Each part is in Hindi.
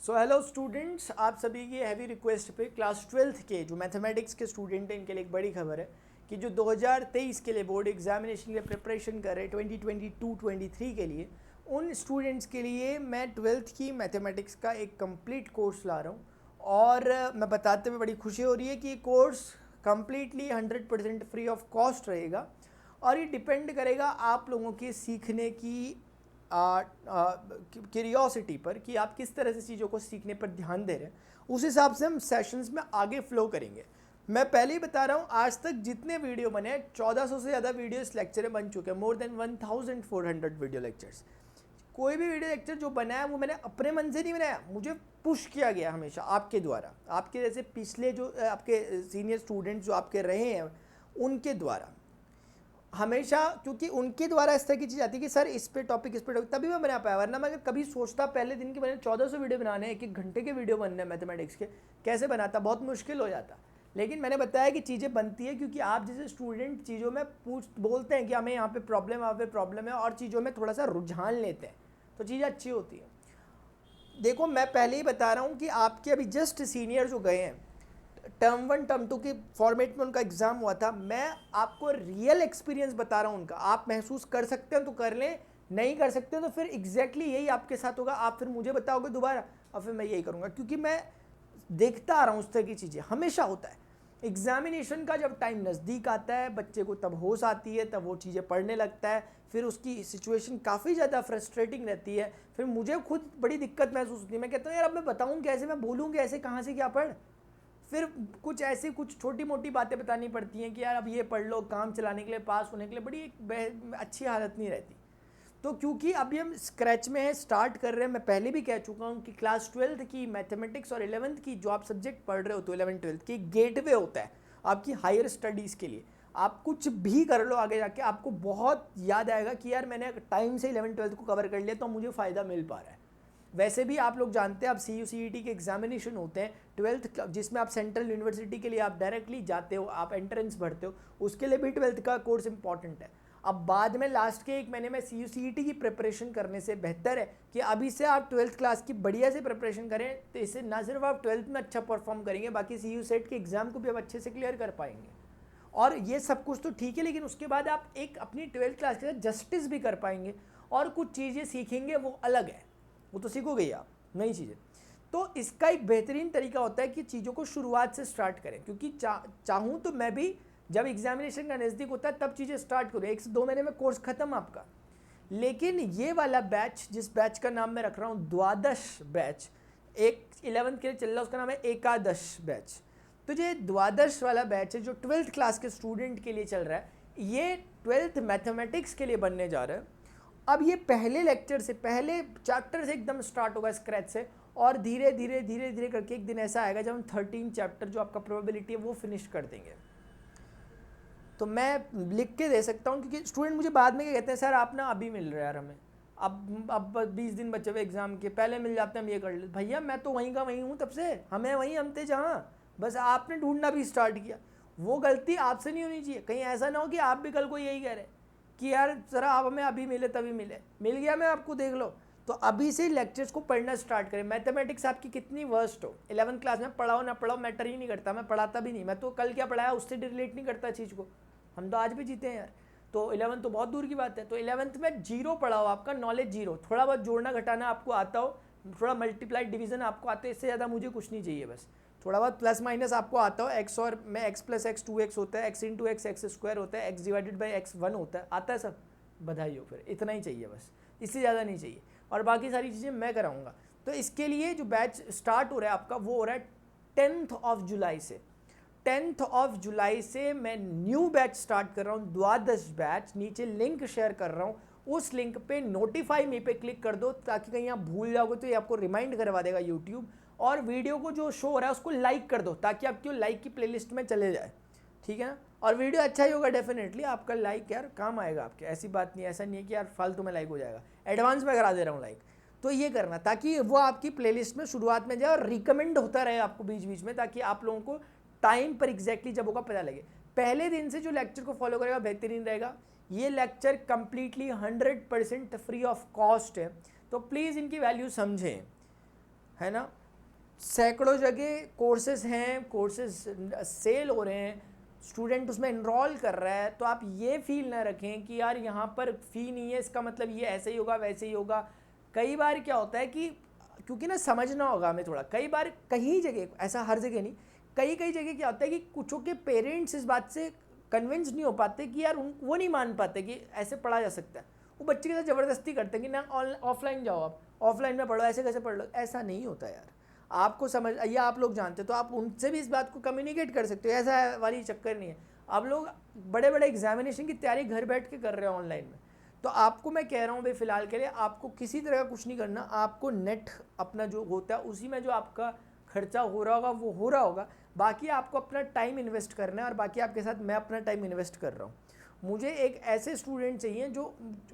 सो हेलो स्टूडेंट्स, आप सभी की हैवी रिक्वेस्ट पे क्लास 12th के जो मैथमेटिक्स के स्टूडेंट हैं इनके लिए एक बड़ी खबर है कि जो 2023 के लिए बोर्ड एग्जामिनेशन के लिए प्रिपरेशन कर रहे हैं 2022-23 के लिए, उन स्टूडेंट्स के लिए मैं 12th की मैथमेटिक्स का एक कंप्लीट कोर्स ला रहा हूँ। और मैं बताते हुए बड़ी खुशी हो रही है कि ये course completely 100% free of cost रहेगा और ये डिपेंड करेगा आप लोगों के सीखने की क्यूरियोसिटी पर कि आप किस तरह से चीज़ों को सीखने पर ध्यान दे रहे हैं। उस हिसाब से हम सेशंस में आगे फ्लो करेंगे। मैं पहले ही बता रहा हूँ, आज तक जितने वीडियो बने 1400 से ज़्यादा वीडियो इस लेक्चर में बन चुके हैं, मोर देन 1400 वीडियो लेक्चर्स। कोई भी वीडियो लेक्चर जो बनाया वो मैंने अपने मन से नहीं बनाया, मुझे पुश किया गया हमेशा आपके द्वारा, आपके जैसे पिछले जो आपके सीनियर स्टूडेंट्स जो आपके रहे हैं उनके द्वारा हमेशा, क्योंकि उनके द्वारा इस तरह की चीज़ आती है कि सर इस पे टॉपिक तभी मैं बना पाया। वरना मैं कभी सोचता पहले दिन की मैंने 1400 वीडियो बनाने हैं, 1-1 घंटे के वीडियो बनने हैं मैथमेटिक्स के, कैसे बनाता, बहुत मुश्किल हो जाता। लेकिन मैंने बताया कि चीज़ें बनती है क्योंकि आप जैसे स्टूडेंट चीज़ों में बोलते हैं कि हमें यहाँ पे प्रॉब्लम है और चीज़ों में थोड़ा सा रुझान लेते हैं तो चीज़ें अच्छी होती है। देखो, मैं पहले ही बता रहा हूँ कि आपके अभी जस्ट सीनियर जो गए हैं टर्म 1 टर्म 2 के फॉर्मेट में उनका एग्ज़ाम हुआ था, मैं आपको रियल एक्सपीरियंस बता रहा हूँ उनका। आप महसूस कर सकते हैं तो कर लें, नहीं कर सकते हैं तो फिर एग्जैक्टली यही आपके साथ होगा। आप फिर मुझे बताओगे दोबारा और फिर मैं यही करूँगा, क्योंकि मैं देखता आ रहा हूँ उस तरह की चीज़ें हमेशा होता है। एग्जामिनेशन का जब टाइम नज़दीक आता है बच्चे को तब होश आती है, तब वो चीज़ें पढ़ने लगता है, फिर उसकी सिचुएशन काफ़ी ज़्यादा फ्रस्ट्रेटिंग रहती है। फिर मुझे खुद बड़ी दिक्कत महसूस होती है, मैं कहता हूँ यार अब मैं बताऊँ कैसे, मैं बोलूँ कैसे, कहाँ से क्या पढ़। फिर कुछ छोटी मोटी बातें बतानी पड़ती हैं कि यार अब ये पढ़ लो, काम चलाने के लिए, पास होने के लिए बड़ी अच्छी हालत नहीं रहती। तो क्योंकि अभी हम स्क्रैच में है, स्टार्ट कर रहे हैं, मैं पहले भी कह चुका हूँ कि क्लास 12th की मैथमेटिक्स और 11th की जो आप सब्जेक्ट पढ़ रहे हो तो 11th-12th की गेटवे होता है आपकी हायर स्टडीज़ के लिए। आप कुछ भी कर लो आगे जाके, आपको बहुत याद आएगा कि यार मैंने टाइम से 11th-12th को कवर कर लिया तो मुझे फ़ायदा मिल पा रहा है। वैसे भी आप लोग जानते हैं, अब CU-CET के एग्जामिनेशन होते हैं 12th जिसमें आप सेंट्रल यूनिवर्सिटी के लिए आप डायरेक्टली जाते हो, आप एंट्रेंस भरते हो, उसके लिए भी 12th का कोर्स इंपॉर्टेंट है। अब बाद में लास्ट के 1 महीने में CU-CET की प्रिपरेशन करने से बेहतर है कि अभी से आप 12th क्लास की बढ़िया से प्रिपरेशन करें, तो इससे ना सिर्फ आप 12th में अच्छा परफॉर्म करेंगे, बाकी CU सेट के एग्जाम को भी आप अच्छे से क्लियर कर पाएंगे। और ये सब कुछ तो ठीक है, लेकिन उसके बाद आप एक अपनी 12th क्लास के साथ जस्टिस भी कर पाएंगे और कुछ चीज़ें सीखेंगे, वो अलग है, वो तो सीखोगे ही आप नई चीज़ें। तो इसका एक बेहतरीन तरीका होता है कि चीज़ों को शुरुआत से स्टार्ट करें, क्योंकि चाहूँ तो मैं भी जब एग्जामिनेशन का नज़दीक होता है तब चीज़ें स्टार्ट करूँ, 1 से 2 महीने में कोर्स ख़त्म आपका। लेकिन ये वाला बैच, जिस बैच का नाम मैं रख रहा हूँ द्वादश बैच, एक 11th के लिए चल रहा है, उसका नाम है एकादश बैच। तो ये द्वादश वाला बैच है जो 12th क्लास के स्टूडेंट के लिए चल रहा है, ये 12th मैथमेटिक्स के लिए बनने जा रहा है। अब ये पहले लेक्चर से, पहले चैप्टर से एकदम स्टार्ट होगा स्क्रैच से, और धीरे धीरे धीरे धीरे करके एक दिन ऐसा आएगा जब हम 13 चैप्टर जो आपका प्रोबेबिलिटी है वो फिनिश कर देंगे। तो मैं लिख के दे सकता हूँ, क्योंकि स्टूडेंट मुझे बाद में क्या कहते हैं, सर आप ना अभी मिल रहे हैं यार हमें, अब 20 दिन बचे हुए एग्ज़ाम के, पहले मिल जाते हैं हम ये कर लेते। भैया मैं तो वहीं का वहीं हूँ, तब से हमें वहीं हम थे जहाँ, बस आपने ढूंढना भी स्टार्ट किया। वो गलती आपसे नहीं होनी चाहिए, कहीं ऐसा ना हो कि आप भी कल को यही कह रहे कि यार ज़रा आप हमें अभी मिले तभी मिले, मिल गया मैं आपको, देख लो। तो अभी से लेक्चर्स को पढ़ना स्टार्ट करें। मैथमेटिक्स आपकी कितनी वर्स्ट हो, 11th क्लास में पढ़ाओ ना पढ़ाओ मैटर ही नहीं करता, मैं पढ़ाता भी नहीं, मैं तो कल क्या पढ़ाया उससे रिलेट नहीं करता चीज़ को, हम तो आज भी जीते हैं यार। तो 11th तो बहुत दूर की बात है। तो 11th में जीरो पढ़ाओ, आपका नॉलेज जीरो, थोड़ा बहुत जोड़ना घटाना आपको आता हो, थोड़ा मल्टीप्लाई डिवीजन आपको आता है, इससे ज़्यादा मुझे कुछ नहीं चाहिए। बस थोड़ा बहुत प्लस माइनस आपको आता हो, एक्स और में एक्स प्लस एक्स 2x होता है, x into x x square होता है, एक्स डिवाइडेड बाई एक्स 1 होता है, आता है सब, बधाई हो, फिर इतना ही चाहिए बस, इससे ज़्यादा नहीं चाहिए, और बाकी सारी चीज़ें मैं कराऊंगा। तो इसके लिए जो बैच स्टार्ट हो रहा है आपका वो हो रहा है 10th जुलाई से। 10th जुलाई से मैं न्यू बैच स्टार्ट कर रहा हूँ, द्वादश बैच। नीचे लिंक शेयर कर रहा हूँ, उस लिंक पे नोटिफाई मी पे क्लिक कर दो, ताकि कहीं आप भूल जाओगे तो ये आपको रिमाइंड करवा देगा यूट्यूब। और वीडियो को जो शो हो रहा है उसको लाइक कर दो, ताकि आपकी लाइक की प्लेलिस्ट में चले जाए, ठीक है ना। और वीडियो अच्छा ही होगा डेफिनेटली, आपका लाइक यार काम आएगा आपके, ऐसी बात नहीं, ऐसा नहीं है कि यार फालतू में लाइक हो जाएगा, एडवांस में करा दे रहा हूँ लाइक। तो ये करना ताकि वो आपकी प्लेलिस्ट में शुरुआत में जाए और रिकमेंड होता रहे आपको बीच बीच में, ताकि आप लोगों को टाइम पर एग्जैक्टली जब होगा पता लगे। पहले दिन से जो लेक्चर को फॉलो करेगा बेहतरीन रहेगा। ये lecture completely 100% free of cost है, तो प्लीज़ इनकी वैल्यू समझें, है ना। सैकड़ों जगह कोर्सेज हैं, कोर्सेज सेल हो रहे हैं, स्टूडेंट उसमें इनरोल कर रहा है, तो आप ये फील ना रखें कि यार यहाँ पर फ़ी नहीं है इसका मतलब ये ऐसे ही होगा वैसे ही होगा। कई बार क्या होता है कि क्योंकि ना समझना होगा हमें थोड़ा, कई बार कहीं जगह, ऐसा हर जगह नहीं, कई कई जगह क्या होता है कि कुछों के पेरेंट्स इस बात से कन्विंस नहीं हो पाते कि यार वो नहीं मान पाते कि ऐसे पढ़ा जा सकता है। वो बच्चे के साथ ज़बरदस्ती करते हैं कि ना ऑफलाइन जाओ, आप ऑफलाइन में पढ़ो, ऐसे कैसे पढ़ लो। ऐसा नहीं होता यार, आपको समझ, या आप लोग जानते तो आप उनसे भी इस बात को कम्युनिकेट कर सकते हो, ऐसा वाली चक्कर नहीं है। आप लोग बड़े बड़े एग्जामिनेशन की तैयारी घर बैठ के कर रहे हो ऑनलाइन में, तो आपको मैं कह रहा हूँ भाई फ़िलहाल के लिए आपको किसी तरह का कुछ नहीं करना, आपको नेट अपना जो होता है उसी में जो आपका खर्चा हो रहा होगा वो हो रहा होगा, बाकी आपको अपना टाइम इन्वेस्ट करना है, और बाकी आपके साथ मैं अपना टाइम इन्वेस्ट कर रहा हूँ। मुझे एक ऐसे स्टूडेंट चाहिए जो,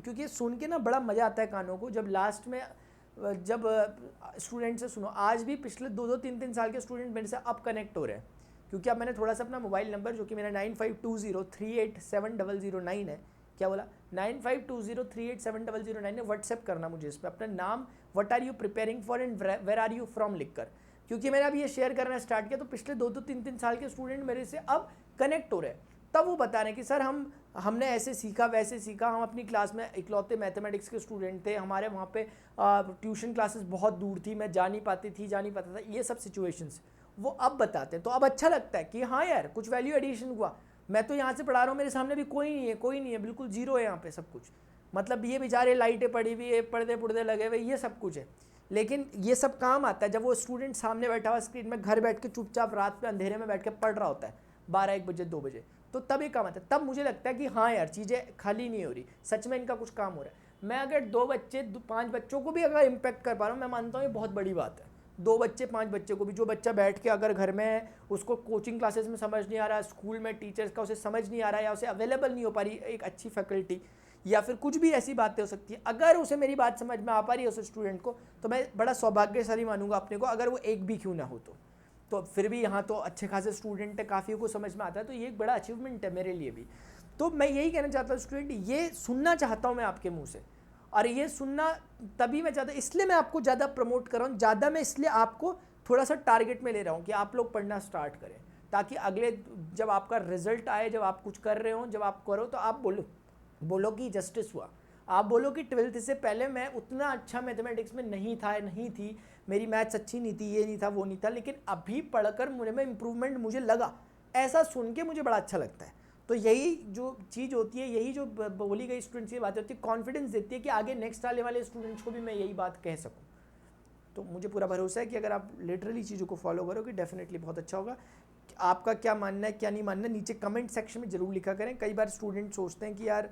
क्योंकि सुन के ना बड़ा मज़ा आता है कानों को, जब लास्ट में जब स्टूडेंट से सुनो, आज भी पिछले 2-2 3-3 साल के स्टूडेंट मेरे से अब कनेक्ट हो रहे हैं, क्योंकि अब मैंने थोड़ा सा अपना मोबाइल नंबर जो कि मेरा 9520387009 है, क्या बोला 9520387009 है, व्हाट्सएप करना मुझे इस पर अपना नाम, what are you preparing for and where are you from लिख कर, क्योंकि मैंने अभी ये शेयर करना स्टार्ट किया तो पिछले 2-2 3-3 साल के स्टूडेंट मेरे से अब कनेक्ट हो रहे हैं। तब वो बता रहे हैं कि सर हमने ऐसे सीखा वैसे सीखा, हम अपनी क्लास में इकलौते मैथमेटिक्स के स्टूडेंट थे, हमारे वहाँ पे ट्यूशन क्लासेस बहुत दूर थी, मैं जा नहीं पाता था, ये सब सिचुएशंस वो अब बताते हैं। तो अब अच्छा लगता है कि हाँ यार कुछ वैल्यू एडिशन हुआ, मैं तो यहाँ से पढ़ा रहा हूँ, मेरे सामने भी कोई नहीं है, बिल्कुल जीरो है यहाँ पे सब कुछ, मतलब ये बेचारे लाइटें पड़ी हुई है, पर्दे पुर्दे लगे हुए, ये सब कुछ है, लेकिन ये सब काम आता है जब वो स्टूडेंट सामने बैठा हुआ स्क्रीन में घर बैठ के चुपचाप रात में अंधेरे में बैठ के पढ़ रहा होता है 12-1 बजे 2 बजे, तो तब ये काम आता है। तब मुझे लगता है कि हाँ यार चीज़ें खाली नहीं हो रही, सच में इनका कुछ काम हो रहा है। मैं अगर 2 बच्चे 5 बच्चों को भी अगर इम्पेक्ट कर पा रहा हूँ, मैं मानता हूँ ये बहुत बड़ी बात है। 2 बच्चे 5 बच्चे को भी, जो बच्चा बैठ के अगर घर में है उसको कोचिंग क्लासेस में समझ नहीं आ रहा, स्कूल में टीचर्स का उसे समझ नहीं आ रहा, या उसे अवेलेबल नहीं हो पा रही एक अच्छी फैकल्टी, या फिर कुछ भी ऐसी बातें हो सकती है, अगर उसे मेरी बात समझ में आ पा रही है उस स्टूडेंट को, तो मैं बड़ा सौभाग्यशाली मानूंगा अपने को, अगर वो एक भी क्यों ना हो तो फिर भी यहाँ तो अच्छे खासे स्टूडेंट है, काफ़ी को समझ में आता है, तो ये एक बड़ा अचीवमेंट है मेरे लिए भी। तो मैं यही कहना चाहता हूँ स्टूडेंट, ये सुनना चाहता हूँ मैं आपके मुंह से, और ये सुनना तभी मैं चाहता हूँ, इसलिए मैं आपको ज़्यादा प्रमोट कर रहा हूँ, ज़्यादा मैं इसलिए आपको थोड़ा सा टारगेट में ले रहा हूँ कि आप लोग पढ़ना स्टार्ट करें, ताकि अगले जब आपका रिजल्ट आए, जब आप कुछ कर रहे हो, जब आप करो तो आप बोलो कि जस्टिस हुआ, आप बोलो कि 12th से पहले मैं उतना अच्छा मैथमेटिक्स में नहीं थी, मेरी मैथ्स अच्छी नहीं थी, ये नहीं था वो नहीं था, लेकिन अभी पढ़कर मुझे में इम्प्रूवमेंट मुझे लगा, ऐसा सुन के मुझे बड़ा अच्छा लगता है। तो यही जो चीज़ होती है, यही जो बोली गई स्टूडेंट्स की बात होती है, कॉन्फिडेंस देती है कि आगे नेक्स्ट आने वाले स्टूडेंट्स को भी मैं यही बात कह सकूँ। तो मुझे पूरा भरोसा है कि अगर आप लिटरली चीज़ों को फॉलो करोगे डेफिनेटली बहुत अच्छा होगा। आपका क्या मानना है क्या नहीं मानना, नीचे कमेंट सेक्शन में ज़रूर लिखा करें। कई बार स्टूडेंट सोचते हैं कि यार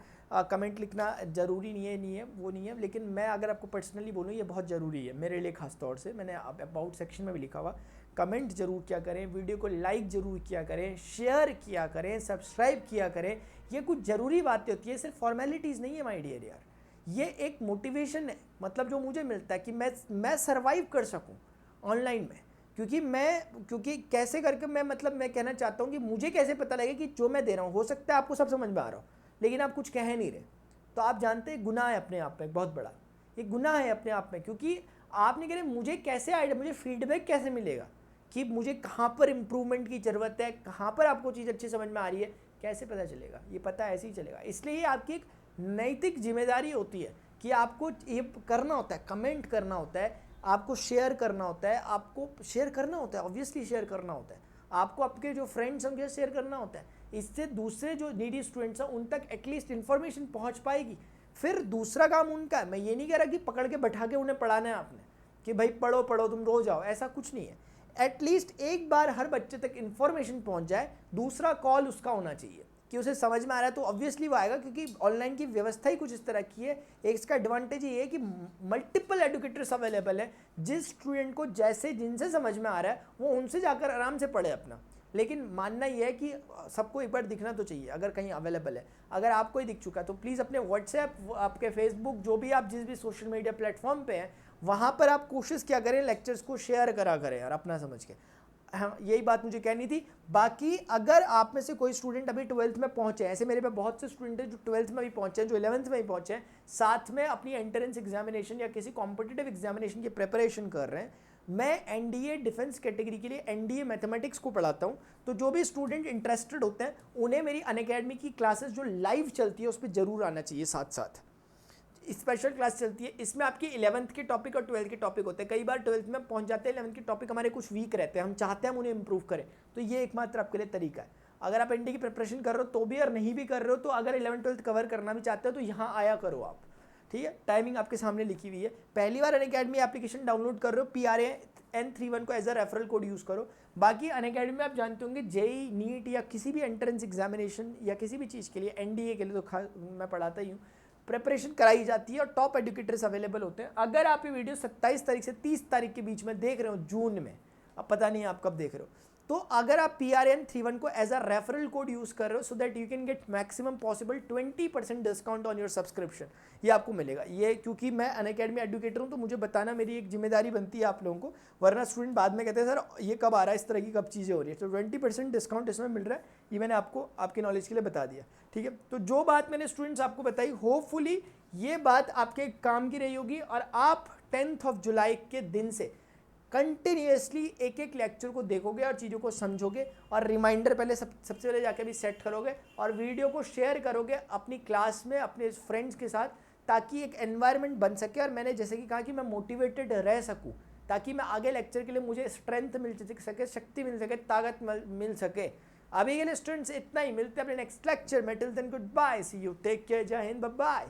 कमेंट लिखना ज़रूरी नहीं है, वो नहीं है, लेकिन मैं अगर आपको पर्सनली बोलूँ ये बहुत ज़रूरी है मेरे लिए, खास तौर से मैंने अबाउट सेक्शन में भी लिखा हुआ, कमेंट ज़रूर किया करें, वीडियो को लाइक ज़रूर किया करें, शेयर किया करें, सब्सक्राइब किया करें। ये कुछ ज़रूरी बातें होती है, सिर्फ फॉर्मेलिटीज़ नहीं है माय डियर यार, ये एक मोटिवेशन है, मतलब जो मुझे मिलता है कि मैं सर्वाइव कर सकूं ऑनलाइन में, क्योंकि कैसे करके मैं कहना चाहता हूं कि मुझे कैसे पता लगे कि जो मैं दे रहा हूं, हो सकता है आपको सब समझ में आ रहा हो लेकिन आप कुछ कह नहीं रहे, तो आप जानते हैं गुनाह है अपने आप में, बहुत बड़ा ये गुनाह है अपने आप में, क्योंकि आप नहीं कह रहे मुझे कैसे आइडिया, मुझे फीडबैक कैसे मिलेगा कि मुझे कहाँ पर इम्प्रूवमेंट की ज़रूरत है, कहाँ पर आपको चीज़ अच्छी समझ में आ रही है, कैसे पता चलेगा? ये पता ऐसे ही चलेगा। इसलिए ये आपकी एक नैतिक जिम्मेदारी होती है कि आपको ये करना होता है, कमेंट करना होता है, आपको शेयर करना होता है, ऑब्वियसली शेयर करना होता है, आपको आपके जो फ्रेंड्स होंगे शेयर करना होता है, इससे दूसरे जो नीडी स्टूडेंट्स हैं उन तक एटलीस्ट इन्फॉर्मेशन पहुंच पाएगी। फिर दूसरा काम उनका है, मैं ये नहीं कह रहा कि पकड़ के बैठा के उन्हें पढ़ाना है आपने कि भाई पढ़ो तुम रो जाओ, ऐसा कुछ नहीं है। एटलीस्ट एक बार हर बच्चे तक इन्फॉर्मेशन पहुंच जाए, दूसरा कॉल उसका होना चाहिए कि उसे समझ में आ रहा है, तो ऑब्वियसली वो आएगा, क्योंकि ऑनलाइन की व्यवस्था ही कुछ इस तरह की है। एक इसका एडवांटेज ये है कि मल्टीपल एडुकेटर्स अवेलेबल है, जिस स्टूडेंट को जिनसे समझ में आ रहा है वो उनसे जाकर आराम से पढ़े अपना। लेकिन मानना यह है कि सबको एक बार दिखना तो चाहिए, अगर कहीं अवेलेबल है। अगर आपको ही दिख चुका है तो प्लीज़ अपने व्हाट्सएप, आपके फेसबुक, जो भी आप जिस भी सोशल मीडिया प्लेटफॉर्म पे हैं, वहाँ पर आप कोशिश क्या करें, लेक्चर्स को शेयर करा करें यार, अपना समझ के। हाँ, यही बात मुझे कहनी थी। बाकी अगर आप में से कोई स्टूडेंट अभी 12th में पहुंचे, ऐसे मेरे पे बहुत से स्टूडेंट हैं जो 12th में भी पहुंचे हैं, जो 11th में भी पहुंचे हैं, साथ में अपनी एंट्रेंस एग्जामिनेशन या किसी कॉम्पिटिटिव एग्जामिनेशन की प्रिपरेशन कर रहे हैं, मैं एनडीए डिफेंस कैटेगरी के लिए एनडीए मैथमेटिक्स को पढ़ाता हूँ। तो जो भी स्टूडेंट इंटरेस्टेड होते हैं उन्हें मेरी अनअकैडमी की क्लासेस जो लाइव चलती है उस पर जरूर आना चाहिए। साथ साथ स्पेशल क्लास चलती है, इसमें आपकी 11th के टॉपिक और 12th के टॉपिक होते हैं। कई बार 12th में पहुंच जाते हैं, 11th के टॉपिक हमारे कुछ वीक रहते हैं, हम चाहते हैं हम उन्हें इंप्रूव करें, तो ये एकमात्र आपके लिए तरीका है। अगर आप एनडीए की प्रिपरेशन कर रहे हो तो भी और नहीं भी कर रहे हो तो अगर 11th-12th कवर करना भी चाहते हो तो यहाँ आया करो आप, ठीक है। टाइमिंग आपके सामने लिखी हुई है। पहली बार अनअकैडमी एप्लीकेशन डाउनलोड कर रहे हो, PRAN31 को as a referral code use करो। बाकी अनअकैडमी में आप जानते होंगे जेई, नीट या किसी भी एंट्रेंस एग्जामिनेशन या किसी भी चीज़ के लिए, एनडीए के लिए तो मैं पढ़ाता ही हूँ, प्रिपरेशन कराई जाती है और टॉप एडुकेटर्स अवेलेबल होते हैं। अगर आप ये वीडियो 27 तारीख से 30 तारीख के बीच में देख रहे हो जून में, अब पता नहीं आप कब देख रहे हो, तो अगर आप PRAN31 को as a referral code use कर रहे हो so that you can get maximum possible 20% discount on your subscription, ये आपको मिलेगा। ये क्योंकि मैं अनअकैडमी एडुकेटर हूँ तो मुझे बताना मेरी एक जिम्मेदारी बनती है आप लोगों को, वरना स्टूडेंट बाद में कहते हैं सर ये कब आ रहा है, इस तरह की कब चीज़ें हो रही है। तो 20% डिस्काउंट इसमें मिल रहा है, ये मैंने आपको आपके नॉलेज के लिए बता दिया, ठीक है। तो जो बात मैंने स्टूडेंट्स आपको बताई, होपफुली ये बात आपके काम की रही होगी और आप 10 जुलाई के दिन से कंटिन्यूसली एक एक लेक्चर को देखोगे और चीज़ों को समझोगे और रिमाइंडर पहले सबसे पहले जाके भी सेट करोगे और वीडियो को शेयर करोगे अपनी क्लास में अपने फ्रेंड्स के साथ, ताकि एक एनवायरनमेंट बन सके और मैंने जैसे कि कहा कि मैं मोटिवेटेड रह सकूं, ताकि मैं आगे लेक्चर के लिए मुझे स्ट्रेंथ मिल सके, शक्ति मिल सके, ताकत मिल सके। अभी के लिए स्टूडेंट्स इतना ही, मिलते हैं अपने नेक्स्ट लेक्चर में। Till then good bye, see you, take care, जय हिंद, बाय बाय।